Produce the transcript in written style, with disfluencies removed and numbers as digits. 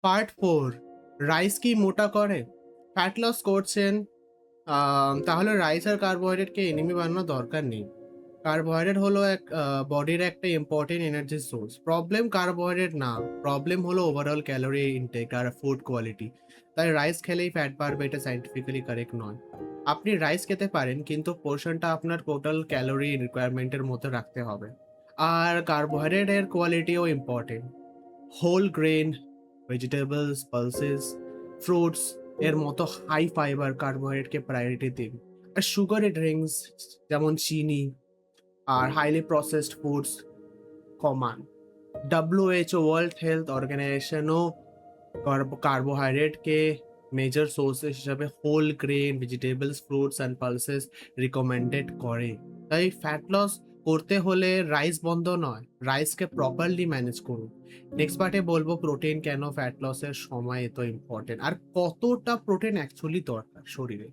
Part 4, rice কি মোটা করে? ফ্যাট লস করছেন, তাহলে রাইস আর কার্বোহাইড্রেটকে এনিমি বানানোর দরকার নেই। কার্বোহাইড্রেট হলো এক বডির একটা important energy source. Problem carbohydrate না, প্রবলেম হলো ওভারঅল ক্যালোরি ইনটেক আর ফুড কোয়ালিটি। তাই রাইস খেলেই ফ্যাট বাড়বে এটা সায়েন্টিফিক্যালি কারেক্ট নয়। আপনি রাইস খেতে পারেন কিন্তু পোর্শনটা আপনার টোটাল ক্যালোরি রিকোয়ারমেন্টের মধ্যে রাখতে হবে। আর কার্বোহাইড্রেটের কোয়ালিটিও important. Whole grain, vegetables, pulses, fruits এর মতো হাই ফাইবার কার্বোহাইড্রেটকে প্রায়োরিটি দিন। আর সুগারি ড্রিঙ্কস যেমন চিনি আর হাইলি প্রসেসড ফুডস কমান। WHO ওয়ার্ল্ড হেলথ অর্গানাইজেশনও কার্বোহাইড্রেটকে মেজর সোর্সেস হিসাবে whole grain, vegetables, fruits and pulses recommended করে। তাই ফ্যাট লস করতে হলে রাইস বন্ধ নয়, রাইসকে প্রপারলি ম্যানেজ করুন। নেক্সট পার্টে বলবো প্রোটিন কেন ফ্যাট লসের সময় এত ইম্পর্টেন্ট আর কতটা প্রোটিন অ্যাকচুয়ালি দরকার শরীরে।